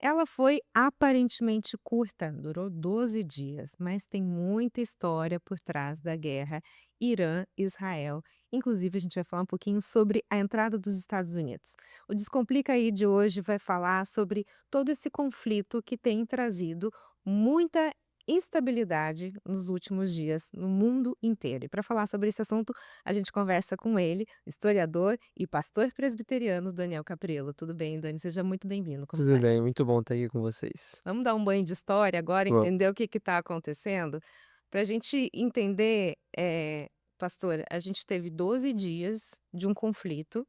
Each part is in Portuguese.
Ela foi aparentemente curta, durou 12 dias, mas tem muita história por trás da guerra Irã-Israel. Inclusive, a gente vai falar um pouquinho sobre a entrada dos Estados Unidos. O Descomplica aí de hoje vai falar sobre todo esse conflito que tem trazido muita instabilidade nos últimos dias no mundo inteiro. E para falar sobre esse assunto, a gente conversa com ele, historiador e pastor presbiteriano Daniel Caprielo. Tudo bem, Dani? Seja muito bem-vindo. Como Tudo vai? bem, muito bom estar aqui com vocês. Vamos dar um banho de história agora, Vamos. entender o que está acontecendo? Para a gente entender, pastor, a gente teve 12 dias de um conflito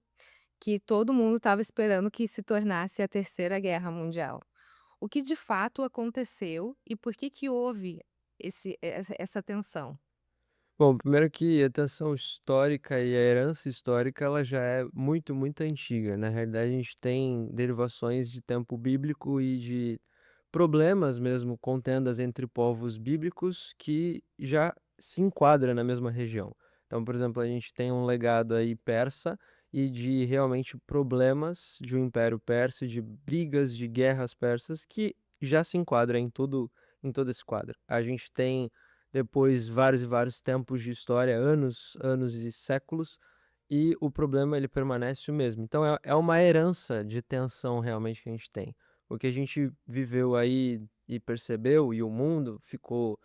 que todo mundo estava esperando que se tornasse a Terceira Guerra Mundial. O que de fato aconteceu e por que que houve essa tensão? Bom, primeiro que a tensão histórica e a herança histórica, ela já é muito, muito antiga. Na realidade, a gente tem derivações de tempo bíblico e de problemas mesmo, contendas entre povos bíblicos que já se enquadra na mesma região. Então, por exemplo, a gente tem um legado aí persa e de realmente problemas de um império persa, de brigas, de guerras persas que já se enquadra em todo esse quadro. A gente tem depois vários e vários tempos de história, anos, anos e séculos, e o problema ele permanece o mesmo. Então é uma herança de tensão realmente que a gente tem. O que a gente viveu aí e percebeu, e o mundo ficou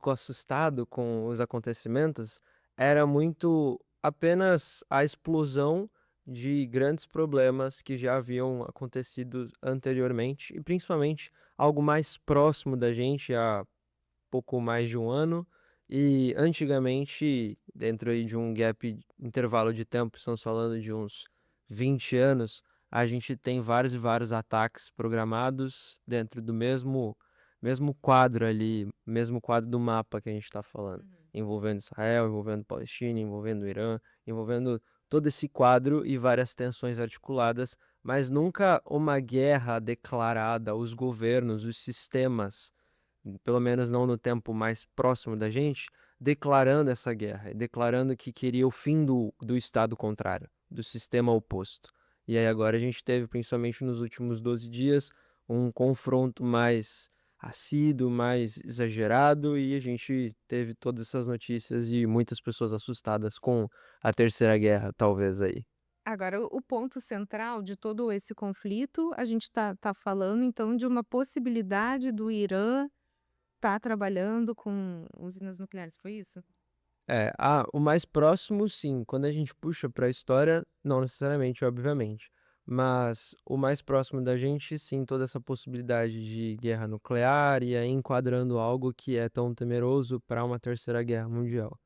assustado com os acontecimentos, era muito apenas a explosão de grandes problemas que já haviam acontecido anteriormente, e principalmente algo mais próximo da gente há pouco mais de um ano, e antigamente, dentro aí de um intervalo de tempo, estamos falando de uns 20 anos, a gente tem vários e vários ataques programados dentro do mesmo quadro ali, mesmo quadro do mapa que a gente está falando, Uhum. envolvendo Israel, envolvendo Palestina, envolvendo Irã, envolvendo todo esse quadro e várias tensões articuladas, mas nunca uma guerra declarada, os governos, os sistemas, pelo menos não no tempo mais próximo da gente, declarando essa guerra, e declarando que queria o fim do estado contrário, do sistema oposto. E aí agora a gente teve, principalmente nos últimos 12 dias, um confronto mais assíduo, mais exagerado, e a gente teve todas essas notícias e muitas pessoas assustadas com a terceira guerra, talvez aí. Agora, o ponto central de todo esse conflito, a gente tá falando então de uma possibilidade do Irã estar trabalhando com usinas nucleares, foi isso? O mais próximo sim, quando a gente puxa para a história, não necessariamente, obviamente, mas o mais próximo da gente sim, toda essa possibilidade de guerra nuclear e aí enquadrando algo que é tão temeroso para uma terceira guerra mundial.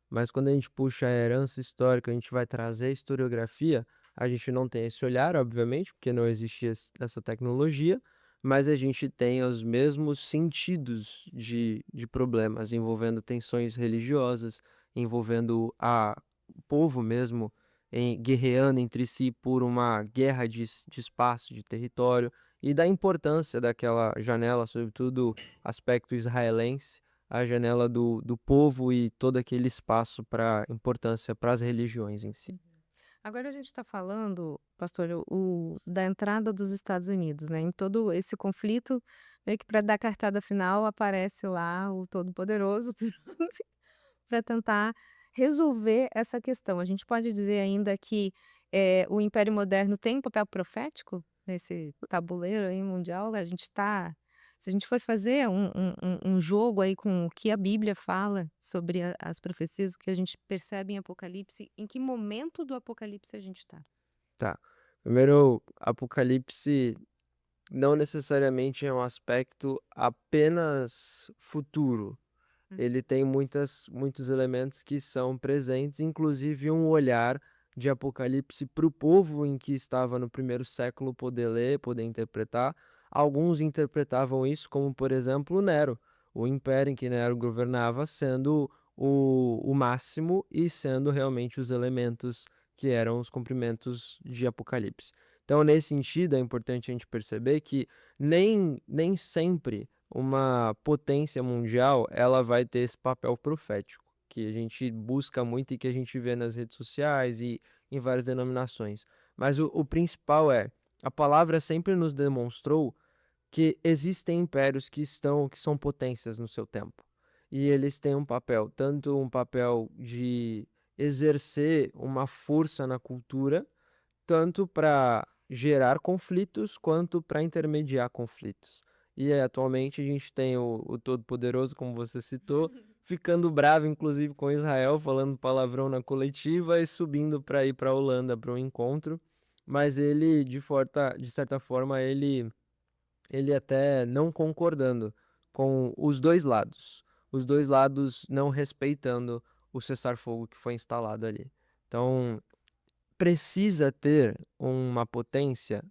Mas quando a gente puxa a herança histórica, a gente vai trazer a historiografia, a gente não tem esse olhar, obviamente, porque não existia essa tecnologia, mas a gente tem os mesmos sentidos de problemas envolvendo tensões religiosas, envolvendo o povo mesmo guerreando entre si por uma guerra de espaço, de território, e da importância daquela janela, sobretudo aspecto israelense, a janela do povo e todo aquele espaço para importância para as religiões em si. Uhum. Agora a gente está falando, pastor, da entrada dos Estados Unidos, né, em todo esse conflito, meio que para dar cartada final aparece lá o todo-poderoso para tentar resolver essa questão. A gente pode dizer ainda que, o Império Moderno tem um papel profético nesse tabuleiro aí mundial? A gente está Se a gente for fazer um jogo aí com o que a Bíblia fala sobre as profecias, o que a gente percebe em Apocalipse, em que momento do Apocalipse a gente está? Tá. Primeiro, Apocalipse não necessariamente é um aspecto apenas futuro. Ele tem muitos elementos que são presentes, inclusive um olhar de Apocalipse para o povo em que estava no primeiro século poder ler, poder interpretar. Alguns interpretavam isso como, por exemplo, Nero, o império em que Nero governava, sendo o máximo e sendo realmente os elementos que eram os cumprimentos de Apocalipse. Então, nesse sentido, é importante a gente perceber que nem sempre uma potência mundial, ela vai ter esse papel profético, que a gente busca muito e que a gente vê nas redes sociais e em várias denominações. Mas o principal é, a palavra sempre nos demonstrou que existem impérios que são potências no seu tempo. E eles têm um papel, tanto um papel de exercer uma força na cultura, tanto para gerar conflitos, quanto para intermediar conflitos. E atualmente a gente tem o Todo-Poderoso, como você citou, ficando bravo inclusive com Israel, falando palavrão na coletiva e subindo para ir para a Holanda para um encontro. Mas ele, de certa forma, ele até não concordando com os dois lados não respeitando o cessar-fogo que foi instalado ali. Então, precisa ter uma potência?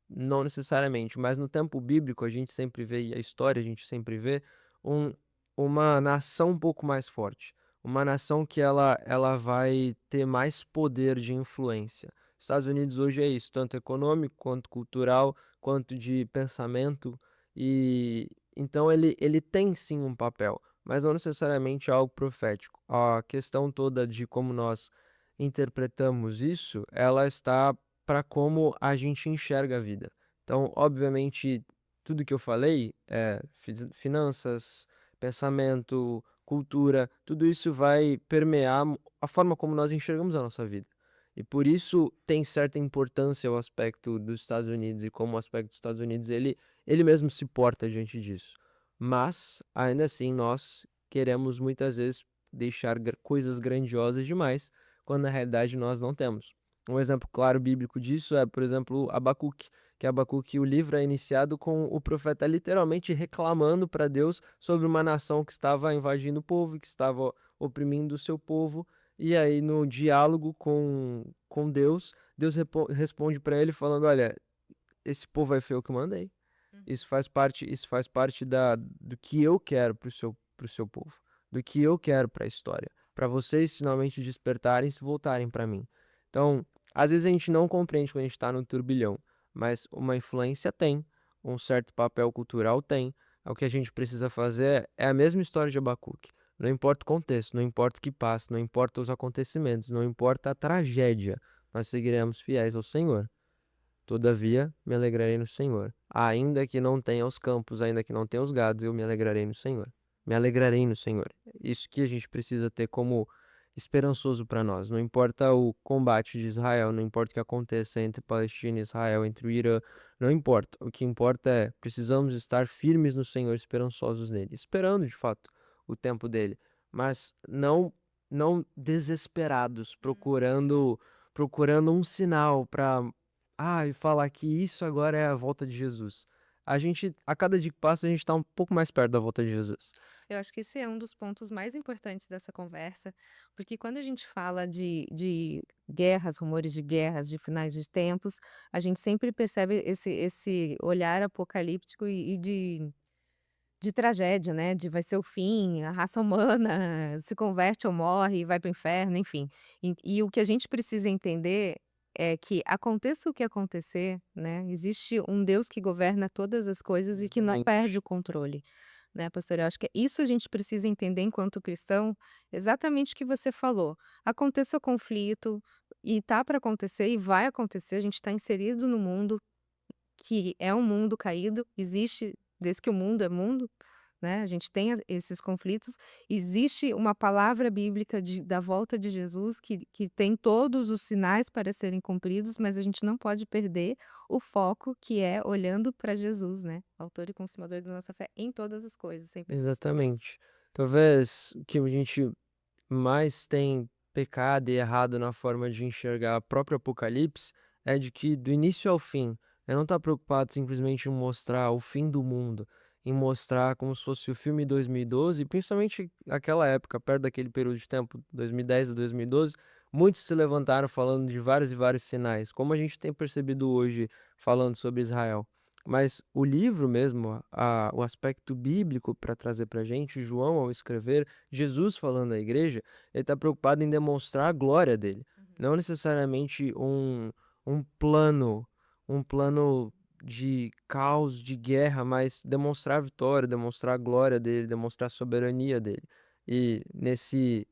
Não necessariamente, mas no tempo bíblico a gente sempre vê, e a história a gente sempre vê, um, uma nação um pouco mais forte. Uma nação que ela vai ter mais poder de influência. Estados Unidos hoje é isso, tanto econômico, quanto cultural, quanto de pensamento. E então ele tem sim um papel, mas não necessariamente algo profético. A questão toda de como nós interpretamos isso, ela está para como a gente enxerga a vida. Então, obviamente, tudo que eu falei, finanças, pensamento, cultura, tudo isso vai permear a forma como nós enxergamos a nossa vida. E por isso tem certa importância o aspecto dos Estados Unidos e como o aspecto dos Estados Unidos ele mesmo se porta diante disso. Mas, ainda assim, nós queremos muitas vezes deixar coisas grandiosas demais quando na realidade nós não temos. Um exemplo claro bíblico disso é, por exemplo, Abacuque, que Abacuque, o livro é iniciado com o profeta literalmente reclamando para Deus sobre uma nação que estava invadindo o povo, que estava oprimindo o seu povo, e aí no diálogo com Deus, Deus responde para ele falando, olha, esse povo é feio que eu mandei. Isso faz parte do que eu quero pro seu povo, do que eu quero para a história, para vocês finalmente despertarem e se voltarem para mim. Então, às vezes a gente não compreende quando a gente está no turbilhão, mas uma influência tem, um certo papel cultural tem. O que a gente precisa fazer é a mesma história de Abacuque. Não importa o contexto, não importa o que passa, não importa os acontecimentos, não importa a tragédia, nós seguiremos fiéis ao Senhor. Todavia, me alegrarei no Senhor. Ainda que não tenha os campos, ainda que não tenha os gados, eu me alegrarei no Senhor. Me alegrarei no Senhor. Isso que a gente precisa ter como esperançoso para nós. Não importa o combate de Israel, não importa o que aconteça entre Palestina e Israel, entre o Irã, não importa. O que importa é precisamos estar firmes no Senhor, esperançosos nele, esperando de fato o tempo dele, mas não desesperados, procurando um sinal para e falar que isso agora é a volta de Jesus. A cada dia que passa, a gente tá um pouco mais perto da volta de Jesus. Eu acho que esse é um dos pontos mais importantes dessa conversa, porque quando a gente fala de guerras, rumores de guerras, de finais de tempos, a gente sempre percebe esse olhar apocalíptico e de tragédia, né? De vai ser o fim, a raça humana se converte ou morre e vai para o inferno, enfim. E o que a gente precisa entender é que aconteça o que acontecer, né? Existe um Deus que governa todas as coisas e que não Exatamente. perde o controle. Né, pastor, eu acho que isso a gente precisa entender enquanto cristão, exatamente o que você falou. Aconteça o conflito, e tá para acontecer e vai acontecer, a gente está inserido no mundo, que é um mundo caído, existe desde que o mundo é mundo, né, a gente tem esses conflitos. Existe uma palavra bíblica da volta de Jesus que tem todos os sinais para serem cumpridos, mas a gente não pode perder o foco que é olhando para Jesus, né, autor e consumador da nossa fé em todas as coisas, sempre diz para nós. Exatamente. Talvez o que a gente mais tem pecado e errado na forma de enxergar o próprio Apocalipse é de que do início ao fim, eu não estar preocupado simplesmente em mostrar o fim do mundo, em mostrar como se fosse o filme 2012, principalmente aquela época, perto daquele período de tempo, 2010 a 2012, muitos se levantaram falando de vários e vários sinais, como a gente tem percebido hoje falando sobre Israel. Mas o livro mesmo, o aspecto bíblico para trazer para a gente, João ao escrever, Jesus falando à igreja, ele está preocupado em demonstrar a glória dele, não necessariamente um plano, um plano de caos, de guerra, mas demonstrar a vitória, demonstrar a glória dele, demonstrar a soberania dele. E nesse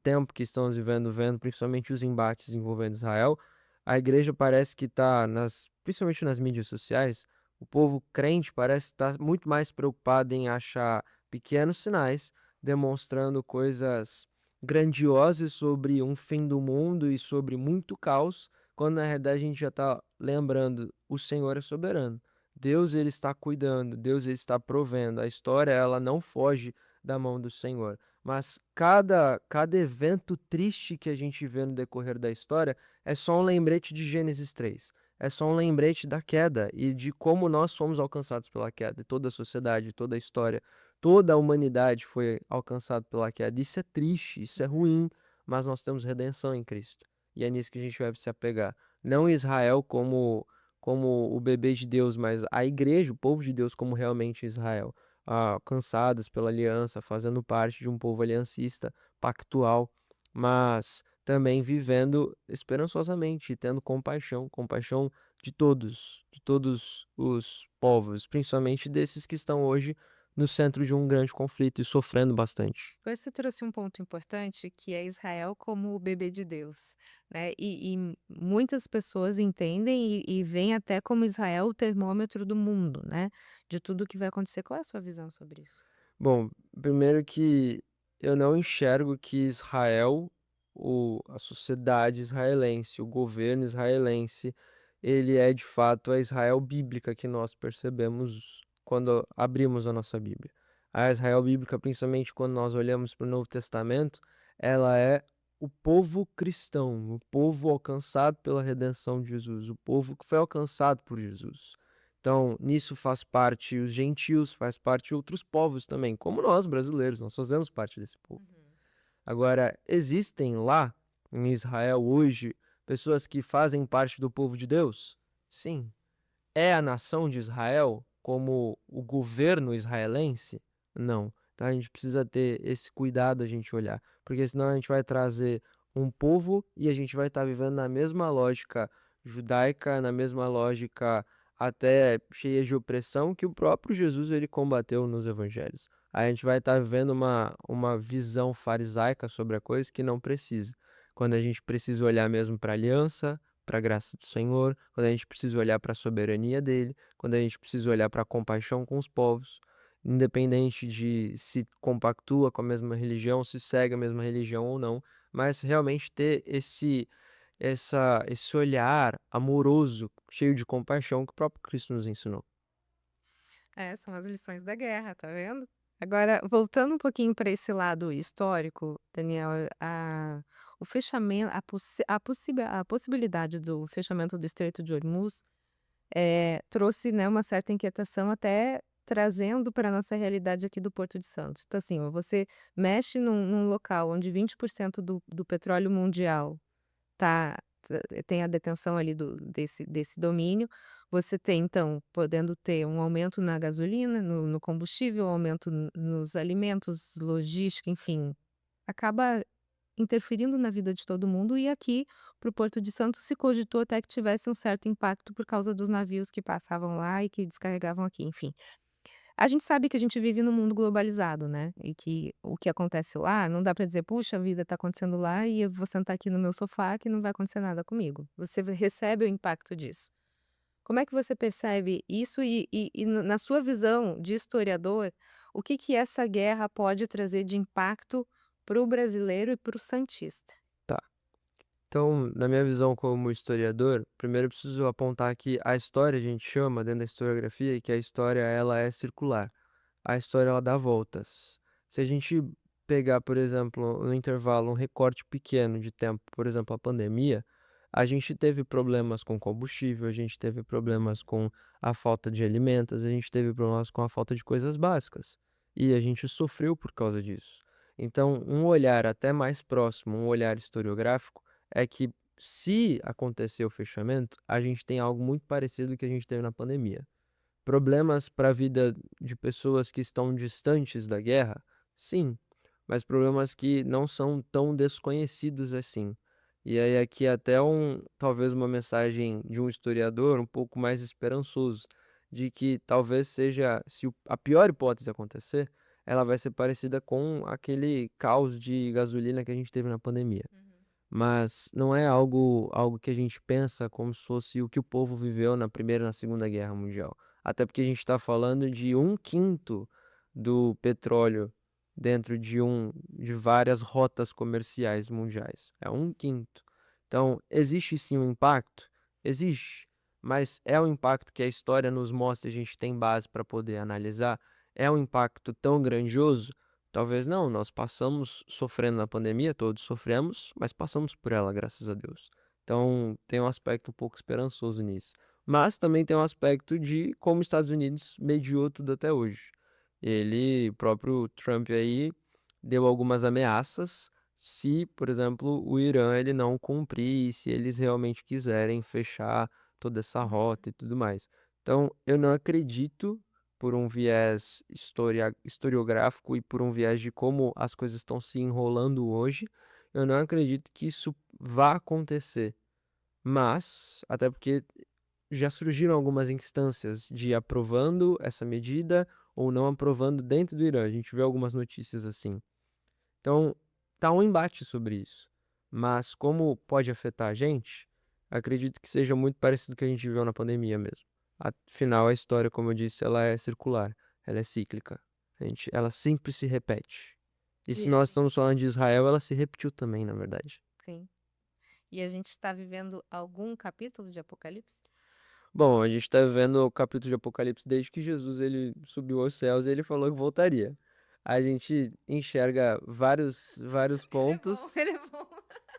tempo que estamos vendo principalmente os embates envolvendo Israel, a igreja parece que está principalmente nas mídias sociais, O povo crente parece estar muito mais preocupado em achar pequenos sinais, demonstrando coisas grandiosas sobre um fim do mundo e sobre muito caos, quando na realidade a gente já está lembrando, o Senhor é soberano. Deus ele está cuidando, Deus ele está provendo. A história ela não foge da mão do Senhor. Mas cada evento triste que a gente vê no decorrer da história é só um lembrete de Gênesis 3. É só um lembrete da queda e de como nós fomos alcançados pela queda. Toda a sociedade, toda a história, toda a humanidade foi alcançada pela queda. Isso é triste, isso é ruim, mas nós temos redenção em Cristo. E é nisso que a gente vai se apegar. Não Israel como o bebê de Deus, mas a igreja, o povo de Deus como realmente Israel, alcançadas pela aliança, fazendo parte de um povo aliancista, pactual, mas também vivendo esperançosamente, tendo compaixão, compaixão de todos os povos, principalmente desses que estão hoje no centro de um grande conflito e sofrendo bastante. Agora você trouxe um ponto importante que é Israel como o bebê de Deus, né? E muitas pessoas entendem e veem até como Israel o termômetro do mundo, né? De tudo que vai acontecer. Qual é a sua visão sobre isso? Bom, primeiro que eu não enxergo que Israel, a sociedade israelense, o governo israelense, ele é de fato a Israel bíblica que nós percebemos quando abrimos a nossa Bíblia. A Israel bíblica, principalmente quando nós olhamos para o Novo Testamento, ela é o povo cristão, o povo alcançado pela redenção de Jesus, o povo que foi alcançado por Jesus. Então, nisso faz parte os gentios, faz parte outros povos também, como nós brasileiros, nós fazemos parte desse povo. Uhum. Agora, existem lá em Israel hoje pessoas que fazem parte do povo de Deus? Sim. É a nação de Israel como o governo israelense? Não. Então a gente precisa ter esse cuidado a gente olhar, porque senão a gente vai trazer um povo e a gente vai estar vivendo na mesma lógica judaica, na mesma lógica até cheia de opressão que o próprio Jesus ele combateu nos evangelhos. Aí a gente vai estar vivendo uma visão farisaica sobre a coisa que não precisa. Quando a gente precisa olhar mesmo para a aliança, para a graça do Senhor, quando a gente precisa olhar para a soberania dele, quando a gente precisa olhar para a compaixão com os povos, independente de se compactua com a mesma religião, se segue a mesma religião ou não, mas realmente ter esse olhar amoroso, cheio de compaixão que o próprio Cristo nos ensinou. É, são as lições da guerra, tá vendo? Agora, voltando um pouquinho para esse lado histórico, Daniel, o fechamento, a possibilidade do fechamento do Estreito de Hormuz trouxe, né, uma certa inquietação, até trazendo para a nossa realidade aqui do Porto de Santos. Então, assim, ó, você mexe num local onde 20% do petróleo mundial tá tem a detenção ali desse domínio, você tem então, podendo ter um aumento na gasolina, no combustível, aumento nos alimentos, logística, enfim, acaba interferindo na vida de todo mundo e aqui para o Porto de Santos se cogitou até que tivesse um certo impacto por causa dos navios que passavam lá e que descarregavam aqui, enfim. A gente sabe que a gente vive num mundo globalizado, né, e que o que acontece lá não dá para dizer: "Puxa vida, tá acontecendo lá e eu vou sentar aqui no meu sofá que não vai acontecer nada comigo". Você recebe o impacto disso. Como é que você percebe isso e na sua visão de historiador, o que que essa guerra pode trazer de impacto para o brasileiro e para o santista? Tá. Então, na minha visão como historiador, primeiro eu preciso apontar que a história a gente chama dentro da historiografia que a história ela é circular. A história ela dá voltas. Se a gente pegar, por exemplo, no intervalo um recorte pequeno de tempo, por exemplo, a pandemia, a gente teve problemas com combustível, a gente teve problemas com a falta de alimentos, a gente teve problemas com a falta de coisas básicas. E a gente sofreu por causa disso. Então, um olhar até mais próximo, um olhar historiográfico, é que se acontecer o fechamento, a gente tem algo muito parecido que a gente teve na pandemia. Problemas para a vida de pessoas que estão distantes da guerra? Sim, mas problemas que não são tão desconhecidos assim. E aí aqui até talvez uma mensagem de um historiador um pouco mais esperançoso, de que talvez seja, se a pior hipótese acontecer, ela vai ser parecida com aquele caos de gasolina que a gente teve na pandemia. Uhum. Mas não é algo que a gente pensa como se fosse o que o povo viveu na Primeira e na Segunda Guerra Mundial. Até porque a gente está falando de um quinto do petróleo dentro de várias rotas comerciais mundiais. É um quinto. Então, existe sim um impacto? Existe. Mas é um impacto que a história nos mostra, a gente tem base para poder analisar. É um impacto tão grandioso? Talvez não. Nós passamos sofrendo na pandemia, todos sofremos, mas passamos por ela, graças a Deus. Então, tem um aspecto um pouco esperançoso nisso. Mas também tem um aspecto de como os Estados Unidos mediou tudo até hoje. O próprio Trump aí, deu algumas ameaças se, por exemplo, o Irã ele não cumprir, se eles realmente quiserem fechar toda essa Uhum. rota e tudo mais. Então, eu não acredito, por um viés historiográfico e por um viés de como as coisas estão se enrolando hoje, eu não acredito que isso vá acontecer. Mas, até porque já surgiram algumas instâncias de aprovando essa medida ou não aprovando dentro do Irã. A gente vê algumas notícias assim. Então, tá um embate sobre isso. Mas como pode afetar a gente, acredito que seja muito parecido com o que a gente viveu na pandemia mesmo. Afinal, a história, como eu disse, ela é circular, ela é cíclica. Ela sempre se repete. E se E a nós estamos gente falando de Israel, ela se repetiu também, na verdade. sim. E a gente está vivendo algum capítulo de Apocalipse? Bom, a gente está vendo o capítulo de Apocalipse desde que Jesus ele subiu aos céus e ele falou que voltaria. A gente enxerga vários Ele é bom, pontos. ele é bom.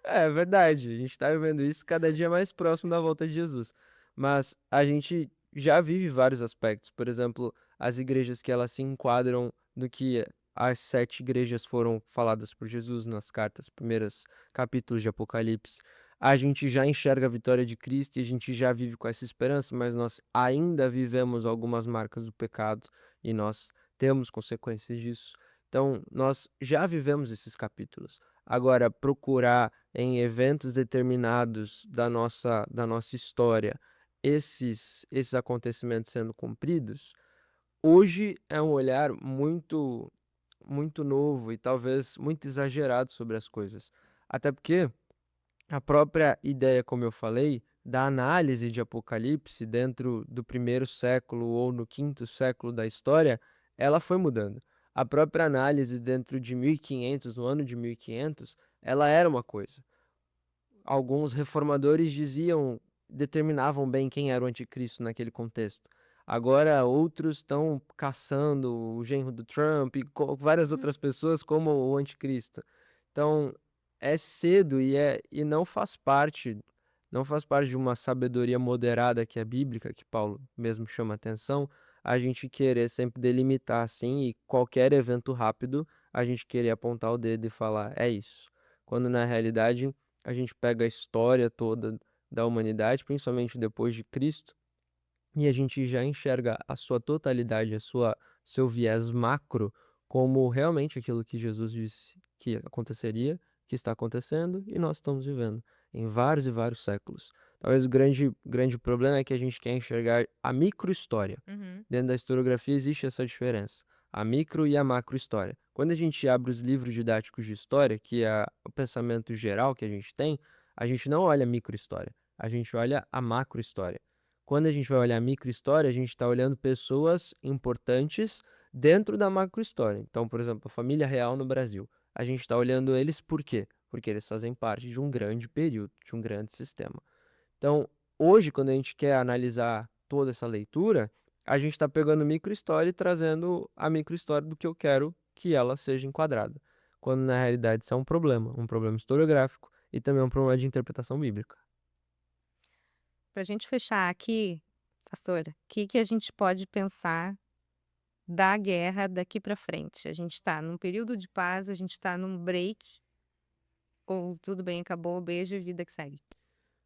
É verdade, a gente está vivendo isso cada dia mais próximo da volta de Jesus. Mas a gente já vive vários aspectos. Por exemplo, as igrejas que elas se enquadram no que as 7 igrejas foram faladas por Jesus nas cartas, primeiros capítulos de Apocalipse. A gente já enxerga a vitória de Cristo e a gente já vive com essa esperança, mas nós ainda vivemos algumas marcas do pecado e nós temos consequências disso. Então, nós já vivemos esses capítulos. Agora, procurar em eventos determinados da nossa história esses acontecimentos sendo cumpridos, hoje é um olhar muito novo e talvez muito exagerado sobre as coisas. Até porque a própria ideia, como eu falei, da análise de Apocalipse dentro do primeiro século ou no quinto século da história, ela foi mudando. A própria análise dentro de 1500, no ano de 1500, ela era uma coisa. Alguns reformadores determinavam bem quem era o anticristo naquele contexto. Agora outros estão caçando o genro do Trump e várias outras pessoas como o anticristo. Então, é cedo e não faz parte de uma sabedoria moderada que é bíblica, que Paulo mesmo chama atenção, a gente querer sempre delimitar assim e qualquer evento rápido, a gente querer apontar o dedo e falar, é isso. Quando na realidade a gente pega a história toda da humanidade, principalmente depois de Cristo, e a gente já enxerga a sua totalidade, seu viés macro, como realmente aquilo que Jesus disse que aconteceria, que está acontecendo e nós estamos vivendo em vários e vários séculos. Talvez o grande problema é que a gente quer enxergar a micro-história. Uhum. Dentro da historiografia existe essa diferença, a micro e a macro-história. Quando a gente abre os livros didáticos de história, que é o pensamento geral que a gente não olha a micro-história, a gente olha a macro-história. Quando a gente vai olhar a micro-história, a gente está olhando pessoas importantes dentro da macro-história. Então, por exemplo, a família real no Brasil. A gente está olhando eles por quê? Porque eles fazem parte de um grande período, de um grande sistema. Então, hoje, quando a gente quer analisar toda essa leitura, a gente está pegando micro-história e trazendo a micro-história do que eu quero que ela seja enquadrada. Quando na realidade isso é um problema historiográfico e também um problema de interpretação bíblica. Para a gente fechar aqui, pastora, o que que a gente pode pensar da guerra daqui para frente? A gente está num período de paz, a gente está num break, ou tudo bem, acabou, beijo e vida que segue?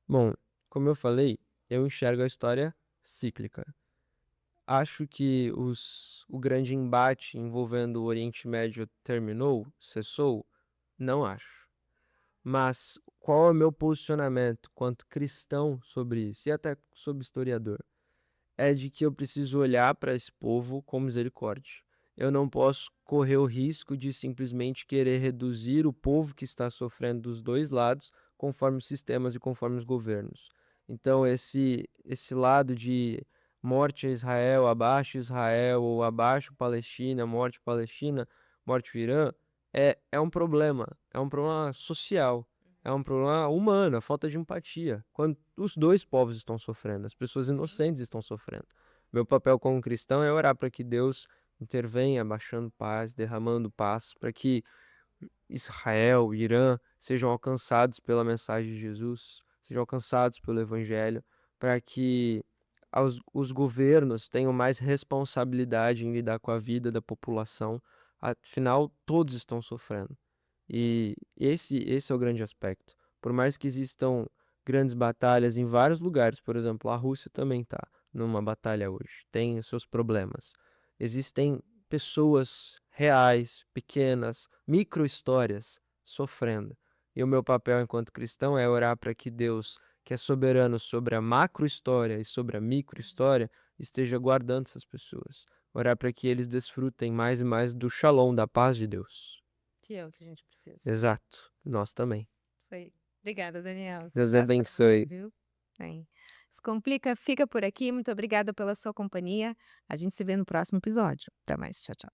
Bom, como eu falei, eu enxergo a história cíclica. Acho que o grande embate envolvendo o Oriente Médio terminou, cessou? Não acho. Mas qual é o meu posicionamento quanto cristão sobre isso e até sobre historiador? É de que eu preciso olhar para esse povo com misericórdia. Eu não posso correr o risco de simplesmente querer reduzir o povo que está sofrendo dos dois lados, conforme os sistemas e conforme os governos. Então, esse lado de morte a Israel, ou abaixo Palestina, morte o Irã, é um problema. É um problema social. É um problema humano, a falta de empatia. Quando os dois povos estão sofrendo, as pessoas inocentes estão sofrendo. Meu papel como cristão é orar para que Deus intervenha, abaixando paz, derramando paz, para que Israel, Irã sejam alcançados pela mensagem de Jesus, sejam alcançados pelo Evangelho, para que os governos tenham mais responsabilidade em lidar com a vida da população. Afinal, todos estão sofrendo. E esse é o grande aspecto. Por mais que existam grandes batalhas em vários lugares, por exemplo, a Rússia também está numa batalha hoje, tem os seus problemas. Existem pessoas reais, pequenas, micro-histórias sofrendo. E o meu papel enquanto cristão é orar para que Deus, que é soberano sobre a macro-história e sobre a micro-história, esteja guardando essas pessoas. Orar para que eles desfrutem mais e mais do shalom, da paz de Deus. Que é o que a gente precisa. Exato. Nós também. Isso aí. Obrigada, Daniel. Deus Sucesso pra abençoe. você, viu? Bem, Descomplica fica por aqui. Muito obrigada pela sua companhia. A gente se vê no próximo episódio. Até mais. Tchau, tchau.